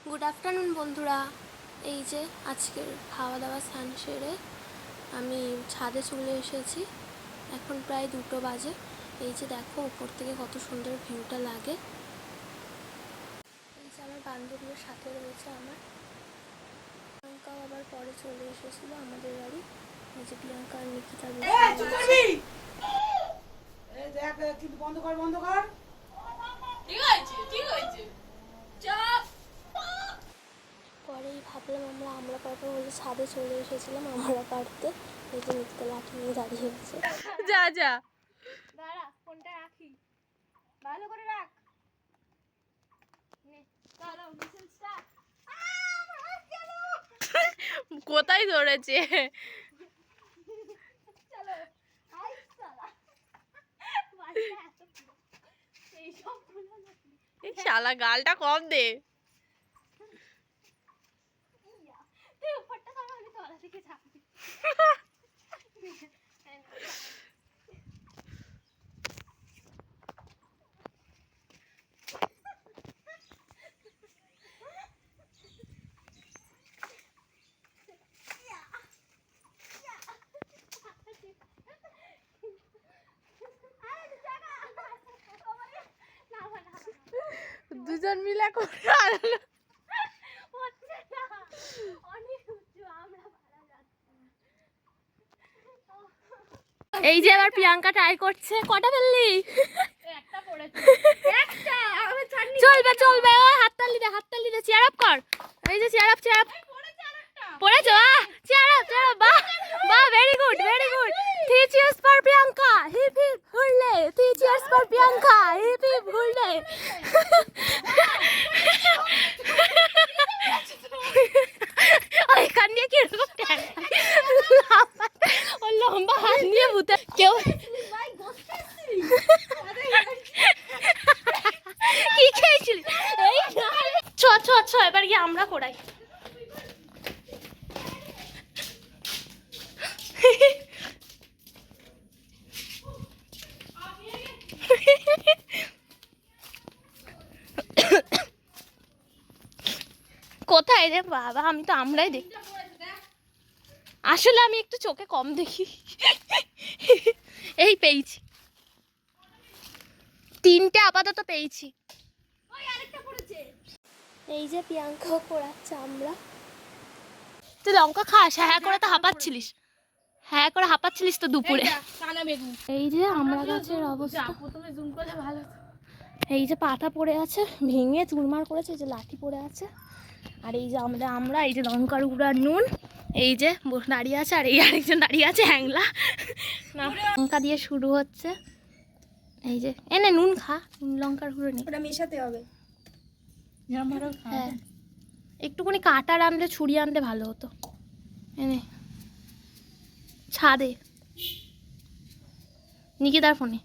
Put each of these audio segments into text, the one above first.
Good afternoon বন্ধুরা। এই যে আজকের খাওয়া দাওয়া স্নান সেরে আমি ছাদে চলে এসেছি। এখন প্রায় 2টো বাজে। এই যে দেখো উপর থেকে কত সুন্দর ভিউটা লাগে। এই যে আমার বান্ধবীর সাথে রয়েছে আমার প্রিয়াঙ্কাও আবার পরে চলে এসেছিল আমাদের বাড়ি। এই যে প্রিয়াঙ্কা আর নিকিতা বন্ধ কর বন্ধ কর। ঠিক আছে পরেই ভাবলাম আমরা পাড়তে বলে ছাদে চলে এসেছিলাম আমরা পাড়তে। এই যে নিকিতা লাঠি নিয়ে দাঁড়িয়ে আছে। যা যা দাঁড়া, ফোনটা রাখি, ভালো করে রাখ। কোথায় ধরেছে? এই শালা গালটা কম দে। দুজন মিলে করে আনলো। এই যে আবার প্রিয়াঙ্কা ট্রাই করছে। কটা ফেললি? চলবে চলবে। ও হাততালি দে, চেয়ার আপ কর। এই যে চেয়ার আপ পড়েছো। চেয়ার আপ বাহ বাহ, very good. 3 cheers for Priyanka, hip hip hurray. 3 cheers for Priyanka, hip hip hurray. ওইখান দিয়ে কিরকম ও লম্বা হাত নিয়ে ভূতে কেউ কি খেয়েছিলি? এই ছ এবার গিয়ে আমরা করাই। কোথায় রে বাবা, আমি তো আমরাই দেখি। আসলে আমি একটু চোখে কম দেখি। এই পেয়েছি 3টে আপাতত পেয়েছি। এই যে প্রিয়াঙ্কাও করাচ্ছে আমরা। তুই লঙ্কা খাস? হ্যাঁ করে তো হাঁপাচ্ছিলিস। হ্যাঁ করে হাঁপাচ্ছিলিস তো দুপুরে। এই যে আমরা গাছের অবস্থা। প্রথমে জুম করলে ভালো। এই যে পাতা পড়ে আছে, ভেঙে চুরমার করেছে। এই যে লাঠি পড়ে আছে। আর এই যে আমরা এই যে লঙ্কার গুঁড়ো আর নুন এই যে দাঁড়িয়ে আছে। আর এই আরেকজন দাঁড়িয়ে আছে হ্যাংলা। না লঙ্কা দিয়ে শুরু হচ্ছে। এই যে এনে নুন খা, নুন লঙ্কার গুঁড়ো নেই। ওটা মেশাতে হবে। হ্যাঁ একটুখানি কাটার আনলে, ছুরি আনলে ভালো হতো। এনে ছাদে নিকিতার ফোনে।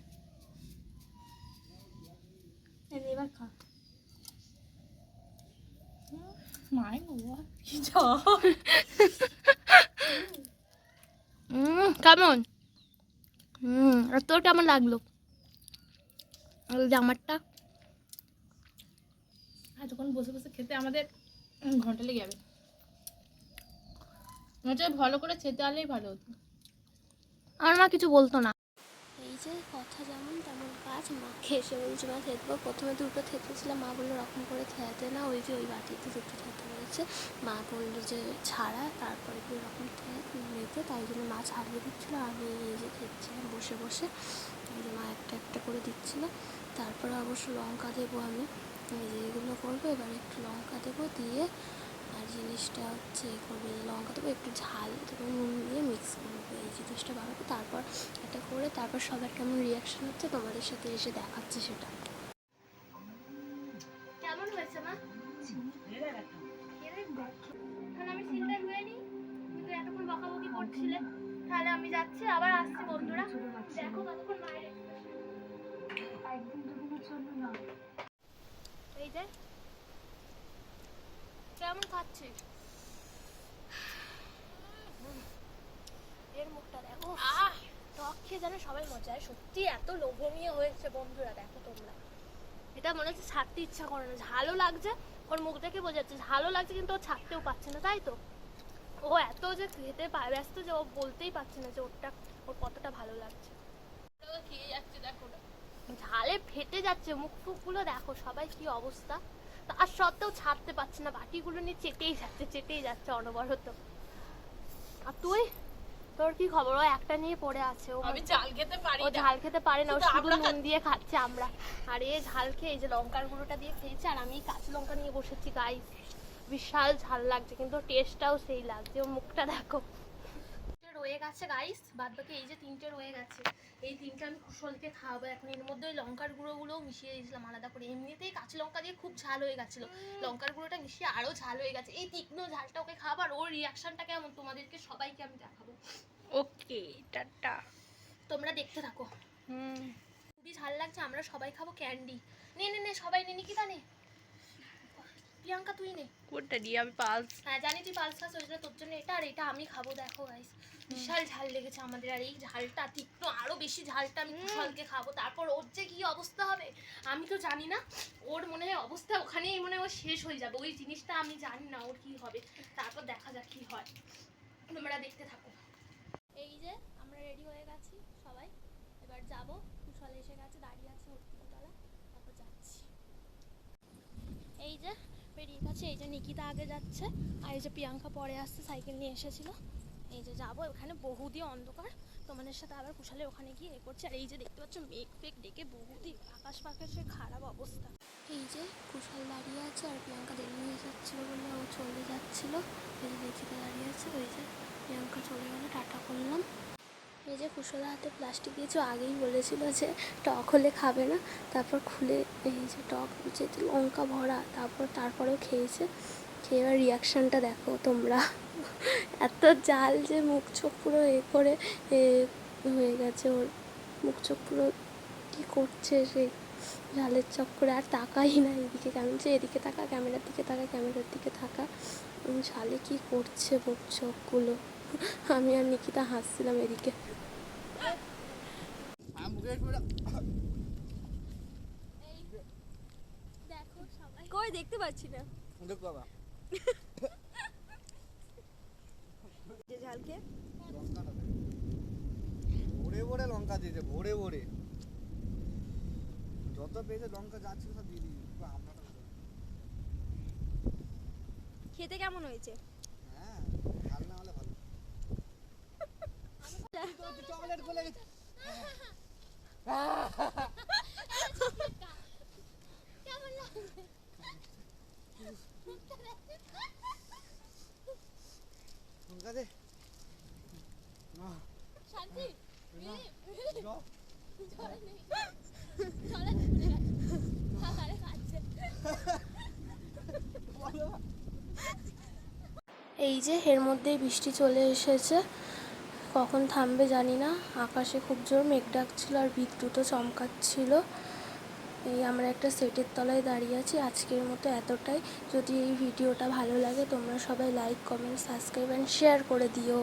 এবার খা। কেমন? আর তোর কেমন লাগলো? আমারটা এতক্ষণ বসে বসে খেতে আমাদের ঘন্টা লেগে যাবে। ভালো করে খেতে আনলেই ভালো হতো। আমার মা কিছু বলতো না। এই যে কথা যেমন তেমন কাজ। মাকে এসে বলছি মা থেতবো। প্রথমে 2টো থেতেছিলাম, মা বললো রকম করে থেতে না, ওই যে ওই বাটিতে 2টো থেতে রয়েছে। মা বললো যে ছাড়া, তারপরে কি ওরকম নিতে, তাই জন্য মা ছাড়িয়ে দিচ্ছিলো। আমি এই যে খেয়েছিলাম বসে বসে। এই যে মা একটা একটা করে দিচ্ছিলো। তারপরে অবশ্য লঙ্কা দেবো আমি। এই যে এগুলো করবো, এবার একটু লঙ্কা দেবো, দিয়ে আর জিনিসটা হচ্ছে করবে, লঙ্কা দেবো, একটু ঝাল দেবো, নুন দিয়ে মিক্স করবো। এই জিনিসটা বানাবো। তারপর এটা করে তারপর সবার কেমন রিয়াকশন হচ্ছে তোমাদের সাথে এসে দেখাচ্ছি সেটা। কেমন হয়েছে মা? তাহলে আমি সিনটা ধুয়ে নিই। কিন্তু এতক্ষণ বকাবকি করছিলে। তাহলে আমি যাচ্ছি, আবার আসছি বন্ধুরা। দেখো ততক্ষণ বাইরে একদিন দুদিনের জন্য না। এই যে কেমন খাচ্ছিস? এর মুখটা দেখো, টক খেয়ে যেন সবাই মজায়। সত্যি এত লোভনীয় হয়েছে বন্ধুরা, দেখো তোমরা। এটা মনে হচ্ছে ছাড়তে ইচ্ছা করে না, ঝালও লাগছে। ওর মুখ দেখে বোঝা যাচ্ছে ভালো লাগছে, কিন্তু ও ছাড়তেও পারছে না, তাই তো? ও এত যে খেতে ব্যস্ত যে ও বলতেই পারছে না যে ওর কতটা ভালো লাগছে। খেয়ে যাচ্ছে দেখো না। ঝালে ফেটে যাচ্ছে মুখ ফুকগুলো, দেখো সবাই কি অবস্থা। তার সত্ত্বেও ছাড়তে পারছে না, বাটিগুলো নিয়ে চেটেই যাচ্ছে অনবরত। আর তোর কি খবর? ও একটা নিয়ে পড়ে আছে। আমি ঝাল খেতে পারি ও না। ঝাল খেতে পারে না, ও শুধু শুধু আমরা নুন দিয়ে খাচ্ছে আমরা। আর এ ঝাল খেয়ে এই যে লঙ্কার গুঁড়োটা দিয়ে খেয়েছে, আর আমি কাঁচা লঙ্কা নিয়ে বসেছি গাইস। বিশাল ঝাল লাগছে, কিন্তু টেস্টটাও সেই লাগছে। ওর মুখটা দেখো। রয়ে গেছে গাইস, বাদ বাকি এই যে 3টে রয়ে গেছে। এই 3টে আমি কুশলকে খাওয়াবো এখন। এর মধ্যে ওই লঙ্কার গুঁড়োগুলোও মিশিয়ে দিয়েছিলাম আলাদা করে। এমনিতেই কাঁচা লঙ্কা দিয়ে খুব ঝাল হয়ে গেছিলো, লঙ্কার গুঁড়োটা মিশিয়ে আরও ঝাল হয়ে গেছে। এই তীক্ষ্ণ ঝালটা ওকে খাবার, ওর রিয়াকশনটা কেমন তোমাদেরকে সবাইকে আমি দেখাবো। ওকে টাটা। তোমরা দেখতে থাকো। খুবই ঝাল লাগছে। আমরা সবাই খাবো ক্যান্ডি। নে সবাই নে। নিকিতা নে, প্রিয়াঙ্কা তুই নে। কোনটা দিয়ে? আমি পালস। হ্যাঁ জানি তুই পালস খাস, ওই জন্য তোর জন্য এটা, আর এটা আমি খাবো। দেখো গাইস বিশাল ঝাল লেগেছে আমাদের। আর এই ঝালটা তীক্ষ্ণ, আরো বেশি ঝালটা আমি কুশলকে খাবো। তারপর ওর যে কি অবস্থা হবে আমি তো জানি না। ওর মনে হয় অবস্থা ওখানেই মনে হয় ও শেষ হয়ে যাবে। ওই জিনিসটা আমি জানি না ওর কি হবে। তারপর দেখা যাক কি হয়, তোমরা দেখতে থাকো। এই যে আমরা রেডি হয়ে গেছি সবাই, এবার যাবো। কুশল এসে গেছে, দাঁড়িয়ে আছে তলা, তারপর যাচ্ছি। এই যে বেরিয়ে গেছে। এই যে নিকিতা আগে যাচ্ছে, আর এই যে প্রিয়াঙ্কা পরে আসছে, সাইকেল নিয়ে এসেছিল। এই যে যাবো, ওখানে বহুদি অন্ধকার। তোমাদের সাথে আবার কুশালে ওখানে গিয়ে করছে। আর এই যে দেখতে পাচ্ছ মেঘ ফেক ডেকে বহুদি আকাশের খারাপ অবস্থা। এই যে কুশাল দাঁড়িয়ে আছে, আর প্রিয়াঙ্কা দেরি হয়ে যাচ্ছিলো বলে ও চলে যাচ্ছিল। এই যে নিকিতা দাঁড়িয়ে আছে, ওই যে প্রিয়াঙ্কা চলে গেলে টাটা করলাম। এই যে কুশলের হাতে প্লাস্টিক দিয়েছে, আগেই বলেছিল যে টক হলে খাবে না। তারপর খুলে এই যে টক যেতে লঙ্কা ভরা, তারপরেও খেয়েছে। খেয়ে এবার রিয়াকশানটা দেখো তোমরা। এত জাল যে মুখ চোখ পুরো করে হয়ে গেছে ওর। মুখ চোখ পুরো কী করছে সেই ঝালের চক্করে। আর তাকাই না এদিকে, কেমন যে এদিকে তাকা, ক্যামেরার দিকে তাকা, ক্যামেরার দিকে থাকা। ঝালে কি করছে মুখ চোখগুলো। আমি আর নিকিতা হাসছিলাম এদিকে। দেখো সবাই কই দেখতে পাচ্ছি না। দেখ বাবা যে ঝালকে ভরে ভরে লঙ্কা দিয়েছে, ভরে ভরে যত পেয়েছে লঙ্কা যাচ্ছিল সব দিয়ে দিয়েছে। খেতে কেমন হয়েছে? হ্যাঁ ঝাল না হলে ভালো। চকলেট বলে গেছে। লঙ্কা দে শান্তি এই যে এর মধ্যেই বৃষ্টি চলে এসেছে, কখন থামবে জানি না। আকাশে খুব জোর মেঘ ডাকছিল, আর বিদ্যুৎও চমকাচ্ছিল। এই আমরা একটা সেটের তলায় দাঁড়িয়ে আছি। আজকের মতো এতটাই। যদি এই ভিডিওটা ভালো লাগে তোমরা সবাই like, comment, subscribe and share করে দিও।